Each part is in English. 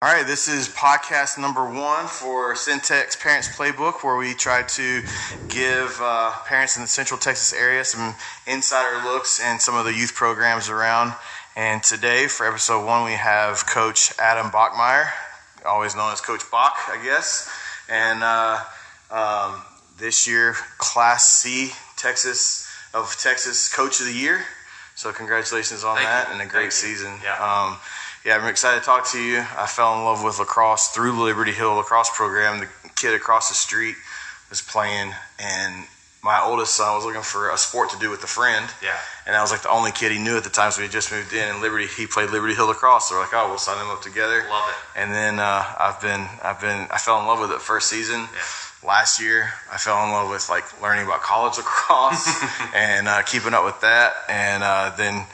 All right, this is podcast number 1 for CenTex Parents Playbook, where we try to give parents in the Central Texas area some insider looks and some of the youth programs around. And today, for episode 1, we have Coach Adam Bachmeyer, always known as Coach Bok, I guess. And this year, Class C Texas Coach of the Year. So congratulations on that, and a great season. Yeah, I'm excited to talk to you. I fell in love with lacrosse through the Liberty Hill lacrosse program. The kid across the street was playing, and my oldest son was looking for a sport to do with a friend. Yeah. And I was like the only kid he knew at the time, so we had just moved in. And he played Liberty Hill lacrosse. So we're like, oh, we'll sign them up together. Love it. And then I fell in love with it first season. Yeah. Last year, I fell in love with learning about college lacrosse and keeping up with that, and then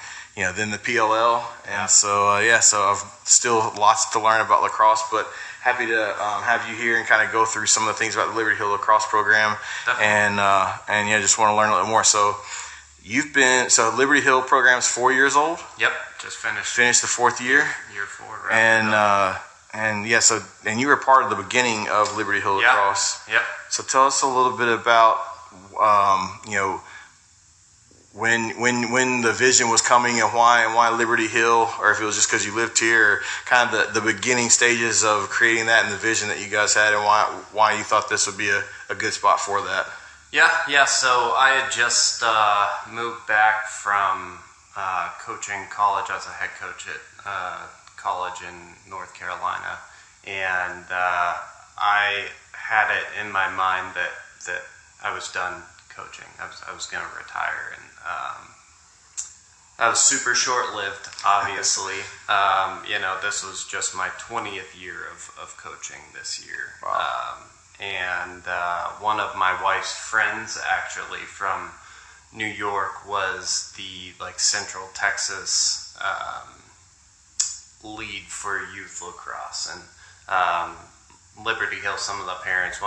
the PLL, and so I've still lots to learn about lacrosse, but happy to have you here and kind of go through some of the things about the Liberty Hill lacrosse program. Definitely. and just want to learn a little more. So Liberty Hill program's 4 years old. Yep, just finished the 4th year. Year 4, right? And you were part of the beginning of Liberty Hill lacrosse. Yep. So tell us a little bit about when the vision was coming and why Liberty Hill, or if it was just because you lived here, or kind of the beginning stages of creating that and the vision that you guys had, and why you thought this would be a good spot for that. Yeah. So I had just moved back from coaching college. I was a head coach at college in North Carolina, and I had it in my mind that I was done coaching. I was going to retire, and that was super short-lived, obviously. This was just my 20th year of coaching this year. Wow. And one of my wife's friends, actually, from New York, was the Central Texas lead for youth lacrosse. And Liberty Hill, one of the parents,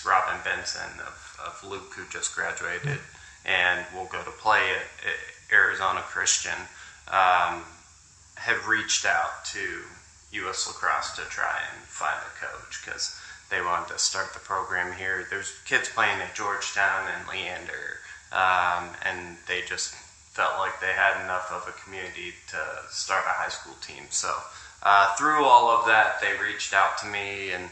Robin Benson of Luke, who just graduated and will go to play at Arizona Christian, have reached out to U.S. Lacrosse to try and find a coach because they wanted to start the program here. There's kids playing at Georgetown and Leander, and they just felt like they had enough of a community to start a high school team. So through all of that, they reached out to me, and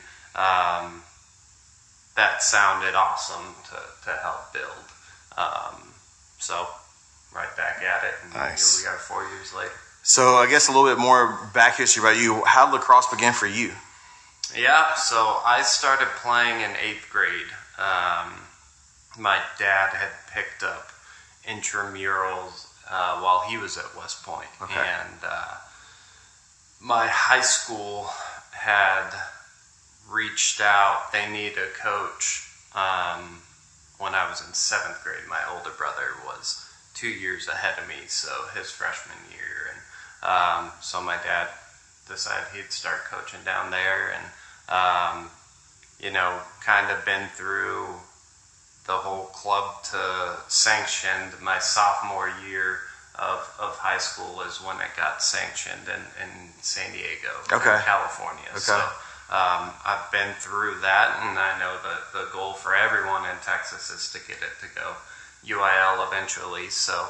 that sounded awesome to help build. So right back at it, and nice. Here we are 4 years later. So I guess a little bit more back history about you. How did lacrosse begin for you? Yeah, so I started playing in 8th grade. My dad had picked up intramurals while he was at West Point. Okay. And my high school had reached out. They needed a coach when I was in 7th grade. My older brother was 2 years ahead of me, so his freshman year. And so my dad decided he'd start coaching down there, and kind of been through the whole club to sanctioned. My sophomore year of high school is when it got sanctioned in San Diego, California. Okay. So I've been through that, and I know that the goal for everyone in Texas is to get it to go UIL eventually. So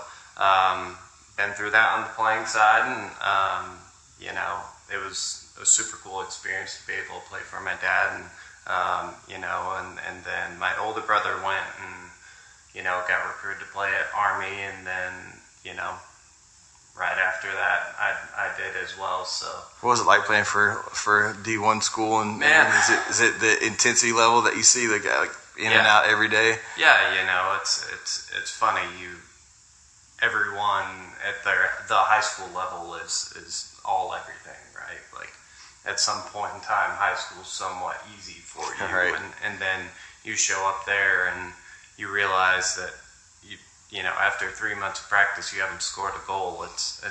been through that on the playing side, and it was a super cool experience to be able to play for my dad, and and then my older brother went and got recruited to play at Army, and then right after that I did as well. So what was it like playing for D1 school, and is it the intensity level that you see in and out every day? Yeah, it's funny. Everyone at the high school level is all everything, right? At some point in time, high school's somewhat easy for you, right. and then you show up there and you realize that after 3 months of practice you haven't scored a goal. It's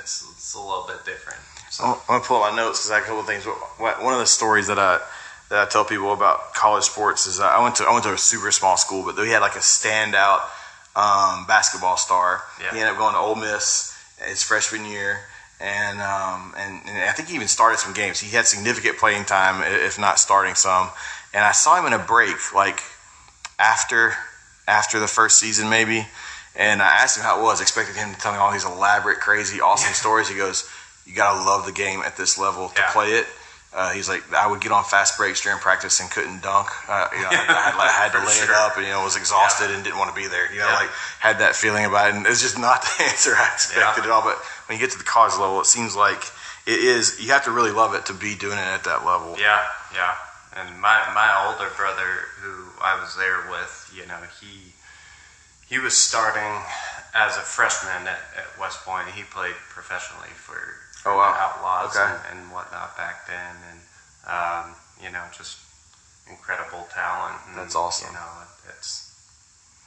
a little bit different. So I'm gonna pull up my notes because I have a couple of things. One of the stories that I tell people about college sports is I went to a super small school, but we had a standout basketball star. Yeah. He ended up going to Ole Miss his freshman year. and I think he even started some games. He had significant playing time, if not starting some. And I saw him in a break, like after the first season maybe. And I asked him how it was, expected him to tell me all these elaborate, crazy, awesome stories. He goes, "You gotta love the game at this level to play it." He's like, I would get on fast breaks during practice and couldn't dunk. I had to lay it up, and was exhausted and didn't want to be there. Like had that feeling about it, and it's just not the answer I expected at all. But when you get to the college level, it seems like it is. You have to really love it to be doing it at that level. Yeah. And my older brother, who I was there with, he was starting as a freshman at West Point. He played professionally for the Outlaws and whatnot back then, and just incredible talent. And, that's awesome. It's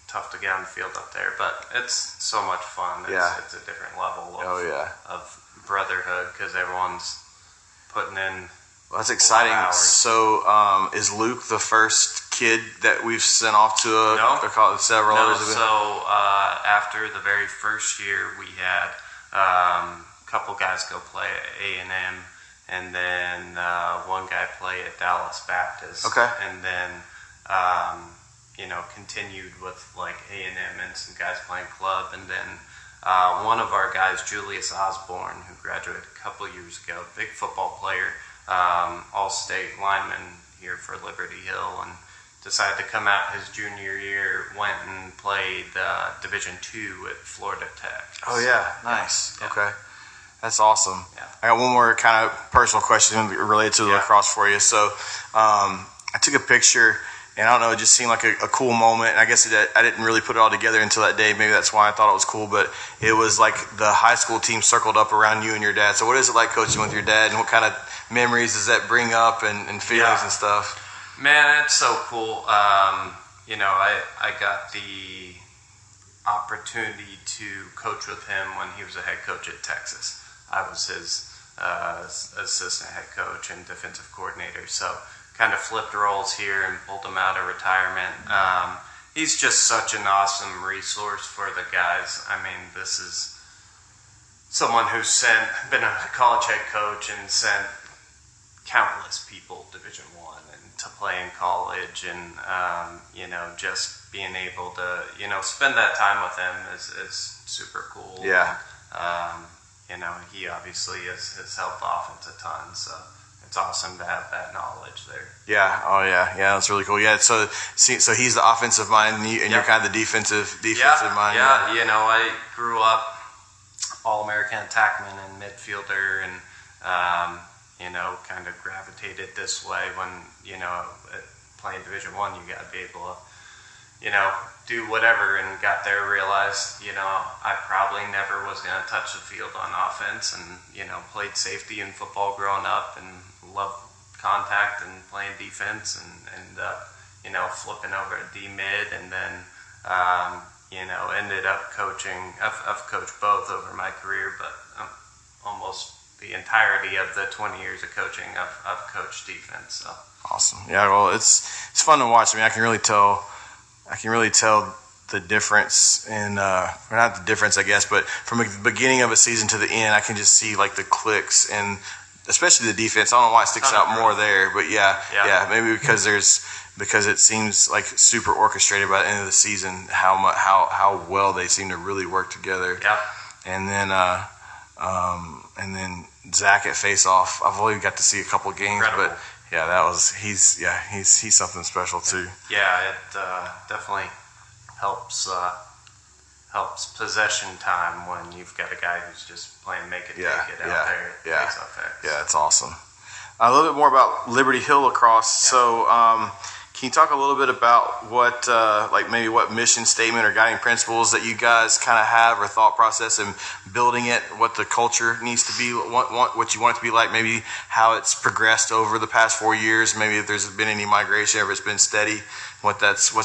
tough to get on the field up there, but it's so much fun. It's a different level of brotherhood because everyone's putting in. Well, that's exciting. So, is Luke the first kid that we've sent off to several others? So after the very first year, we had a couple guys go play at A&M, and then one guy play at Dallas Baptist. Okay. And then continued with like A&M and some guys playing club, and then one of our guys, Julius Osborne, who graduated a couple years ago, big football player. All-state lineman here for Liberty Hill, and decided to come out his junior year, went and played Division II at Florida Tech. Oh yeah, nice. Yeah. Okay, that's awesome. Yeah. I got one more kind of personal question related to the lacrosse for you. So I took a picture, and I don't know, it just seemed like a cool moment. And I guess I didn't really put it all together until that day. Maybe that's why I thought it was cool. But it was like the high school team circled up around you and your dad. So what is it like coaching with your dad, and what kind of memories does that bring up and feelings and stuff? Man, it's so cool. I got the opportunity to coach with him when he was a head coach at Texas. I was his assistant head coach and defensive coordinator. So kind of flipped roles here and pulled him out of retirement. He's just such an awesome resource for the guys. I mean, this is someone who's been a college head coach and sent countless people Division I and to play in college, and just being able to spend that time with him is super cool. Yeah. He obviously has helped offense a ton, so it's awesome to have that knowledge there. Yeah. Oh yeah. That's really cool. Yeah. So he's the offensive mind, and you're kind of the defensive mind. Yeah. I grew up All-American attackman and midfielder, and kind of gravitated this way when, playing Division I, you got to be able to, do whatever, and got there, realized, I probably never was going to touch the field on offense, and, played safety in football growing up and loved contact and playing defense, and ended up, flipping over to D-mid, and then, ended up coaching. I've coached both over my career, but almost the entirety of the 20 years of coaching, I've coached defense. So awesome. Yeah, well, it's fun to watch. I mean, I can really tell the difference in, or not the difference, I guess, but from the beginning of a season to the end, I can just see like the clicks, and especially the defense. I don't know why it sticks out more there, but yeah, maybe because it seems like super orchestrated by the end of the season how well they seem to really work together. Yeah. And then Zach at face-off, I've only got to see a couple of games, Incredible. But he's something special too. Yeah, it definitely helps possession time when you've got a guy who's just playing make it, take it out there. Face-off X. Yeah, it's awesome. A little bit more about Liberty Hill Lacrosse. Yeah. So, can you talk a little bit about what, maybe what mission statement or guiding principles that you guys kind of have, or thought process in building it, what the culture needs to be, what you want it to be like, maybe how it's progressed over the past 4 years, maybe if there's been any migration, or if it's been steady, what's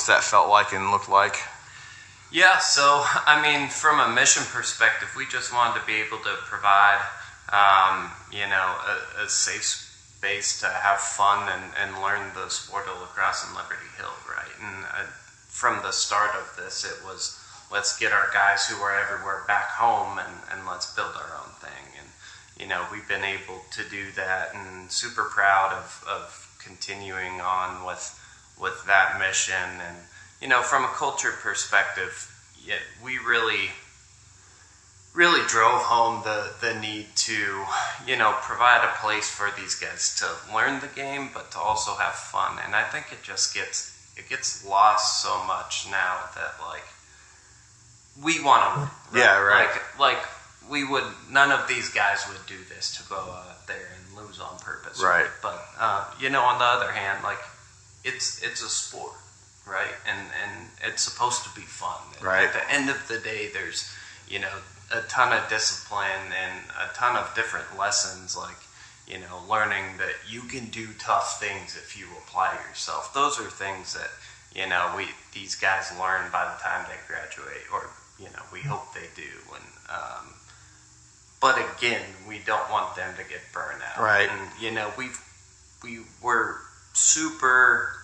that felt like and looked like? Yeah, so, I mean, from a mission perspective, we just wanted to be able to provide, a safe space to have fun and learn the sport of lacrosse in Liberty Hill, right? And from the start of this, it was, let's get our guys who are everywhere back home, and let's build our own thing. And we've been able to do that, and super proud of continuing on with that mission. And from a culture perspective, we really drove home the need to provide a place for these guys to learn the game, but to also have fun. And I think it just gets lost so much now that we want to win. Right? Yeah, right. Like none of these guys would do this to go out there and lose on purpose. Right. But on the other hand, it's a sport, right? And it's supposed to be fun. Right. At the end of the day, there's a ton of discipline and a ton of different lessons, learning that you can do tough things if you apply yourself. Those are things that these guys learn by the time they graduate, or we hope they do. And but again, we don't want them to get burned out. Right. And we were super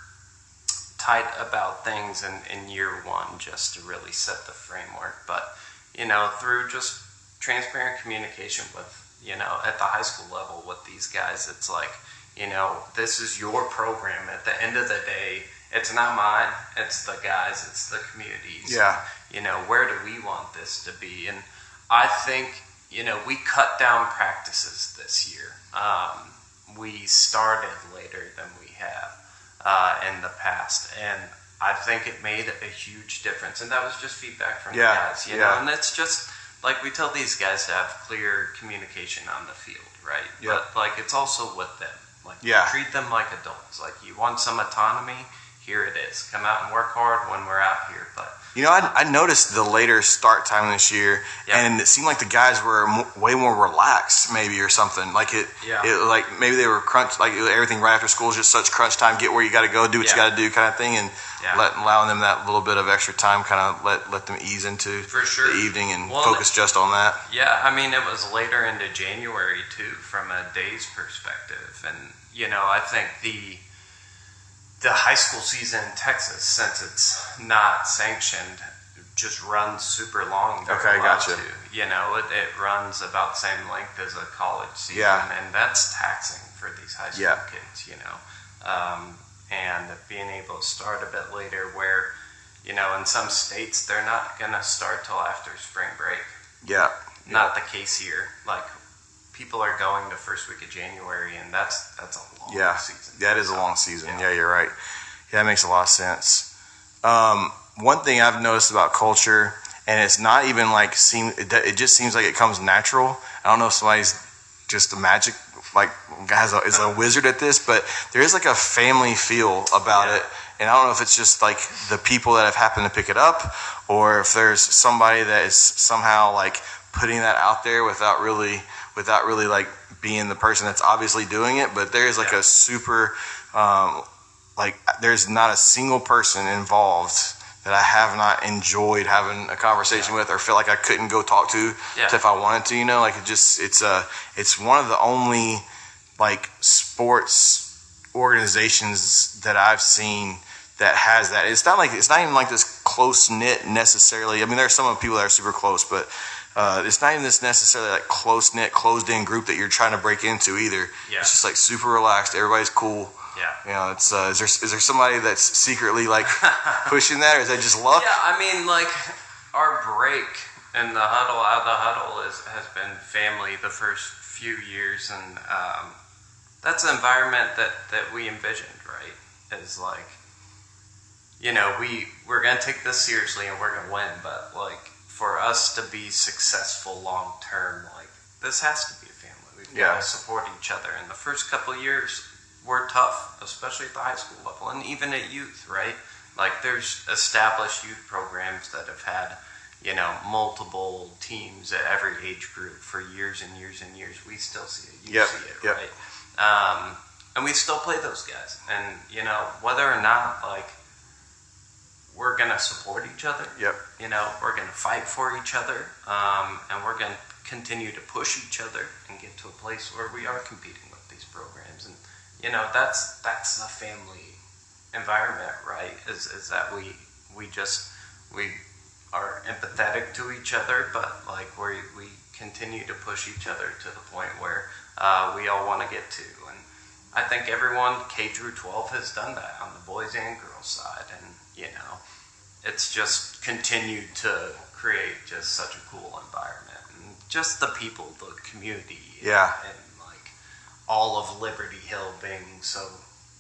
tight about things in year one, just to really set the framework. But through just transparent communication with at the high school level with these guys, it's this is your program. At the end of the day, it's not mine, it's the guys, it's the communities. Yeah. Where do we want this to be? And I think we cut down practices this year. We started later than we have in the past, and I think it made a huge difference. And that was just feedback from the guys, you know. And it's just we tell these guys to have clear communication on the field, right? Yep. But it's also with them. Treat them like adults. You want some autonomy, here it is. Come out and work hard when we're out here. But I noticed the later start time this year, and it seemed like the guys were way more relaxed, maybe, or something. Maybe they were crunch, everything right after school is just such crunch time. Get where you got to go, do what you got to do, kind of thing, and allowing them that little bit of extra time, kind of let them ease into the evening and focus just on that. Yeah, I mean, it was later into January too, from a day's perspective, and I think the high school season in Texas, since it's not sanctioned, just runs super long. Okay, gotcha. It runs about the same length as a college season, and that's taxing for these high school kids, and being able to start a bit later where, in some states, they're not going to start till after spring break. Yeah. Not the case here. People are going the first week of January, and that's a long season. Yeah, it is a long season. Yeah, you're right. Yeah, that makes a lot of sense. One thing I've noticed about culture, and it's not even it just seems like it comes natural. I don't know if somebody's just a magic, is a wizard at this, but there is a family feel about it. And I don't know if it's just the people that have happened to pick it up, or if there's somebody that is somehow putting that out there without really being the person that's obviously doing it. But there is a super there's not a single person involved that I have not enjoyed having a conversation with, or feel like I couldn't go talk to if I wanted to. It's one of the only sports organizations that I've seen that has that. It's not even this close knit necessarily. I mean, there's some people that are super close, but it's not even this necessarily close knit, closed in group that you're trying to break into either. Yeah. It's just super relaxed. Everybody's cool. Yeah. It's is there somebody that's secretly pushing that, or is that just luck? Yeah, I mean, our break in the huddle, out of the huddle, has been family the first few years, and that's the environment that we envisioned, right? Is we're gonna take this seriously and we're gonna win, but for us to be successful long term, this has to be a family. We've got to support each other. And the first couple of years were tough, especially at the high school level, and even at youth, right? There's established youth programs that have had, multiple teams at every age group for years and years and years. We still see it. You see it, right? And we still play those guys. And, whether or not, we're going to support each other. Yep. We're going to fight for each other. And we're going to continue to push each other and get to a place where we are competing with these programs. And, that's the family environment, right? Is that we are empathetic to each other, but we continue to push each other to the point where we all want to get to. And I think everyone K through 12 has done that on the boys and girls side. And, it's just continued to create just such a cool environment. And just the people, the community. Yeah. And like all of Liberty Hill being so,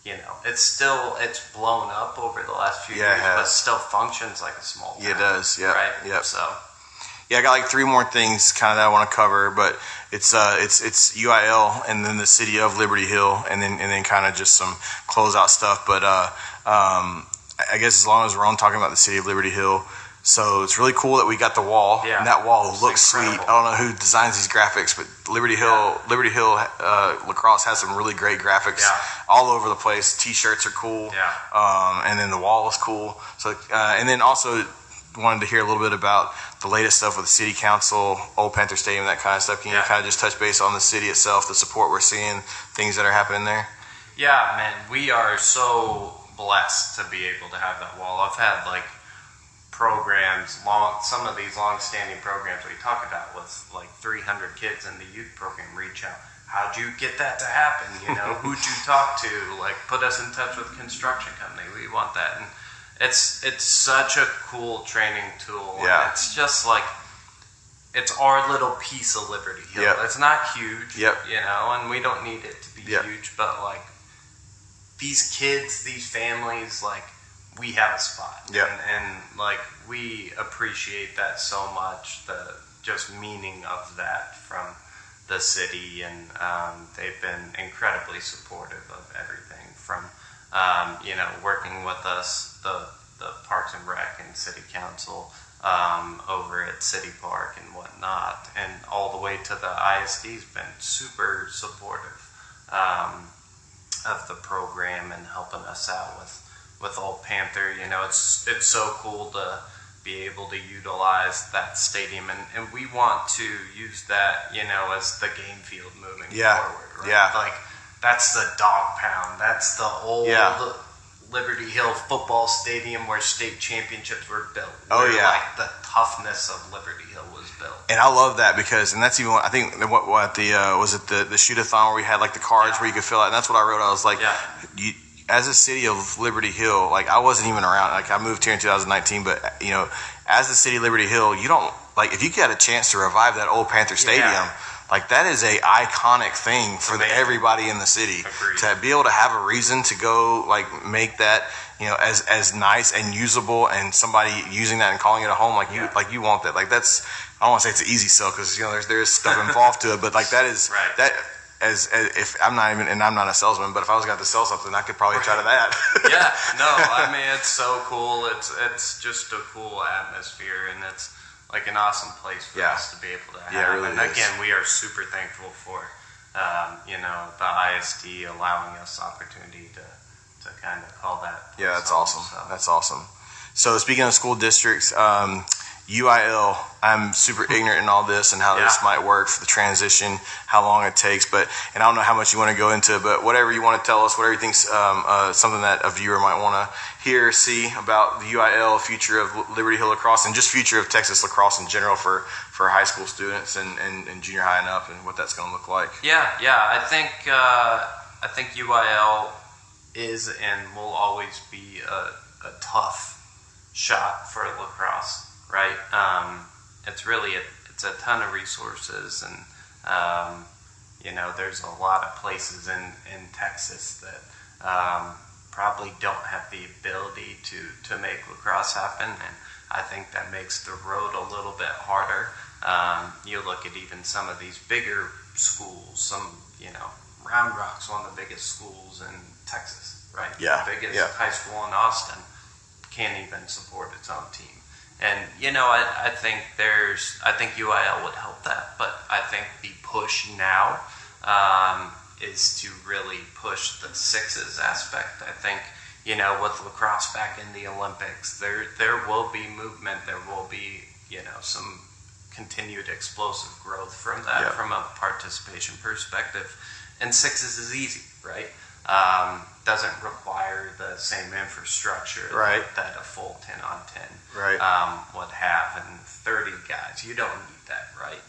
it's blown up over the last few years, but still functions like a small town. Yeah, it does. Yeah. Right? Yep. So. Yeah, I got like 3 more things kind of that I want to cover, but it's UIL and then the city of Liberty Hill, and then kind of just some closeout stuff. But I guess as long as we're on talking about the city of Liberty Hill, so it's really cool that we got the wall, and that wall looks sweet. I don't know who designs these graphics, but Liberty Hill Lacrosse has some really great graphics all over the place. T-shirts are cool, and then the wall is cool. So and then also wanted to hear a little bit about the latest stuff with the city council, Old Panther Stadium, that kind of stuff. Can you kind of just touch base on the city itself, the support we're seeing, things that are happening there? Yeah, man, we are so blessed to be able to have that wall. I've had like programs, some of these long-standing programs we talk about with like 300 kids in the youth program reach out. How'd you get that to happen? Who'd you talk to? Like, put us in touch with a construction company. We want that. And it's such a cool training tool. Yeah. And it's just like, it's our little piece of Liberty Hill. Yep. It's not huge, Yep. And we don't need it to be huge, but like, these kids, these families, like, we have a spot. Yep. And like, we appreciate that so much, the just meaning of that from the city. And they've been incredibly supportive of everything from, working with us, the Parks and Rec and City Council over at City Park and whatnot, and all the way to the ISD's been super supportive of the program and helping us out with Old Panther. It's so cool to be able to utilize that stadium, and we want to use that, as the game field moving forward. Right? Yeah. Like, that's the dog pound. That's the old Liberty Hill football stadium where state championships were built. Like the toughness of Liberty Hill was built. And I love that because, and that's even what I think what the was it the shoot-a-thon where we had like the cards where you could fill out, and that's what I wrote. I was like, as a city of Liberty Hill, like I wasn't even around. Like I moved here in 2019, but as the city of Liberty Hill, you don't like if you get a chance to revive that old Panther Stadium. Like that is a iconic thing for everybody in the city. Agreed. To be able to have a reason to go like make that as nice and usable, and somebody using that and calling it a home you want that. Like that's, I don't want to say it's an easy sell because there's stuff involved to it, but like that is that as if I'm not a salesman, but if I was going to sell something, I could probably try to that. I mean it's so cool. It's just a cool atmosphere, and it's like an awesome place for us to be able to have. Yeah, it really and is. Again, we are super thankful for, the ISD allowing us opportunity to kind of call that. Yeah, that's awesome. So. That's awesome. So speaking of school districts, UIL, I'm super ignorant in all this and how this might work for the transition, how long it takes, and I don't know how much you want to go into, but whatever you want to tell us, whatever you think's something that a viewer might want to hear, see about the UIL, future of Liberty Hill Lacrosse, and just future of Texas lacrosse in general for high school students and junior high and up, and what that's going to look like. I think UIL is and will always be a tough shot for lacrosse. Right, it's a ton of resources, and there's a lot of places in Texas that probably don't have the ability to make lacrosse happen, and I think that makes the road a little bit harder. You look at even some of these bigger schools, Round Rock's one of the biggest schools in Texas, right? Yeah, the biggest high school in Austin can't even support its own team. And I think UIL would help that, but I think the push now is to really push the sixes aspect. I think with lacrosse back in the Olympics, there will be movement, there will be some continued explosive growth from that from a participation perspective. And sixes is easy, right? Doesn't require the same infrastructure that a full 10-on-10 would have, and 30 guys. You don't need that, right?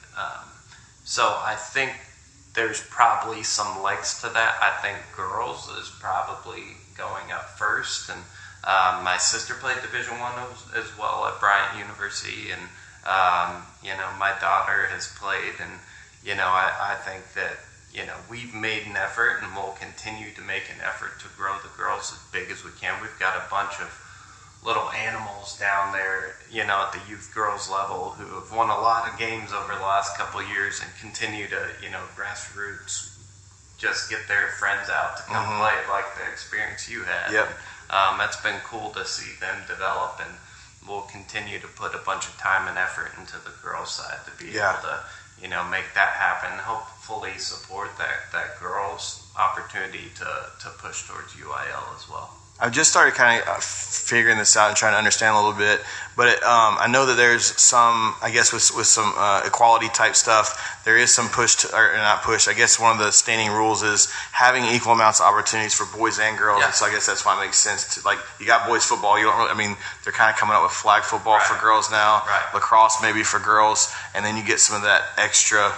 So I think there's probably some legs to that. I think girls is probably going up first, and my sister played Division I as well at Bryant University, and my daughter has played, and I think that we've made an effort, and we'll continue to make an effort to grow the girls as big as we can. We've got a bunch of little animals down there, at the youth girls level who have won a lot of games over the last couple of years and continue to, grassroots, just get their friends out to come play, like the experience you had. Yep. And, that's been cool to see them develop, and we'll continue to put a bunch of time and effort into the girls' side to be able to, make that happen. Hopefully support that girls' opportunity to push towards UIL as well. I've just started kind of figuring this out and trying to understand a little bit, but I know that there's some, I guess with some equality type stuff, there is some push, or not push, I guess one of the standing rules is having equal amounts of opportunities for boys and girls, and so I guess that's why it makes sense to, like, you got boys football, you don't really, they're kind of coming up with flag football for girls now, lacrosse maybe for girls, and then you get some of that extra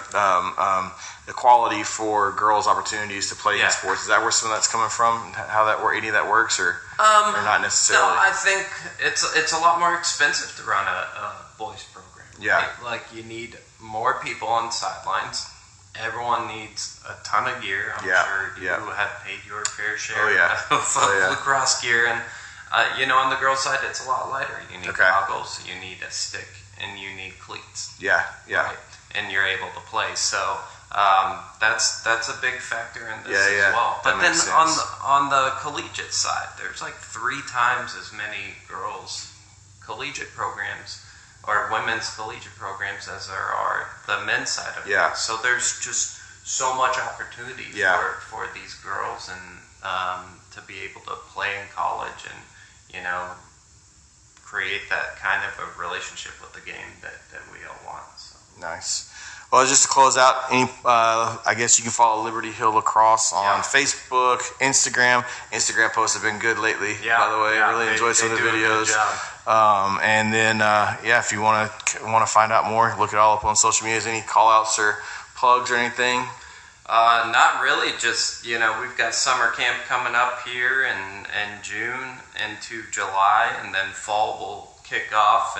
equality for girls' opportunities to play in sports. Is that where some of that's coming from? How any of that works, or not necessarily? No, I think it's a lot more expensive to run a boys program. Yeah, right? Like, you need more people on sidelines. Everyone needs a ton of gear. I'm sure you have paid your fair share of lacrosse gear, and on the girls' side, it's a lot lighter. You need goggles, you need a stick, and you need cleats. Yeah. Right? And you're able to play. So. That's a big factor in this as well. But then on the collegiate side, there's like 3 times as many girls' collegiate programs or women's collegiate programs as there are the men's side of it. So there's just so much opportunity for these girls, and to be able to play in college and create that kind of a relationship with the game that we all want. So. Nice. Well, just to close out, I guess you can follow Liberty Hill Lacrosse on Facebook, Instagram. Instagram posts have been good lately, by the way. I really enjoyed some of the videos. And then, if you want to find out more, look it all up on social media. Any call-outs or plugs or anything? Not really. Just, we've got summer camp coming up here in June into July, and then fall will kick off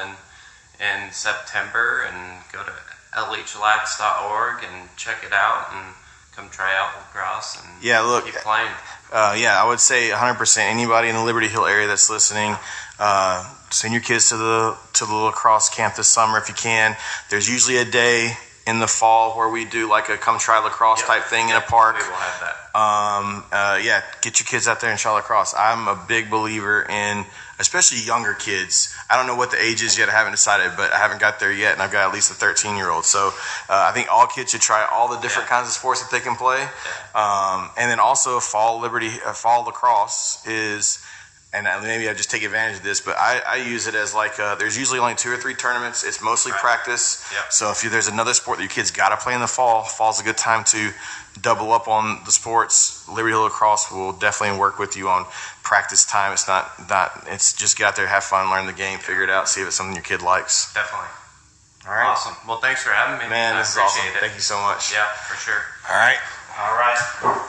in September, and go to lhlax.org and check it out and come try out lacrosse and keep playing. I would say 100%. Anybody in the Liberty Hill area that's listening, send your kids to the lacrosse camp this summer if you can. There's usually a day in the fall where we do like a come try lacrosse type thing in a park. We will have that. Get your kids out there and try lacrosse. I'm a big believer in, especially younger kids. I don't know what the age is yet. I haven't decided, but I haven't got there yet, and I've got at least a 13-year-old. So I think all kids should try all the different kinds of sports that they can play. And then also fall lacrosse is, and maybe I just take advantage of this, but I use it as like, there's usually only 2 or 3 tournaments. It's mostly practice. So if there's another sport that your kids got to play in the fall's a good time to double up on the sports. Liberty Hill Lacrosse will definitely work with you on practice time. It's not it's just get out there, have fun, learn the game, figure it out, see if it's something your kid likes. Definitely. All right. Awesome. Well, thanks for having me. Man, this is awesome. Thank you so much. Yeah, for sure. All right. All right.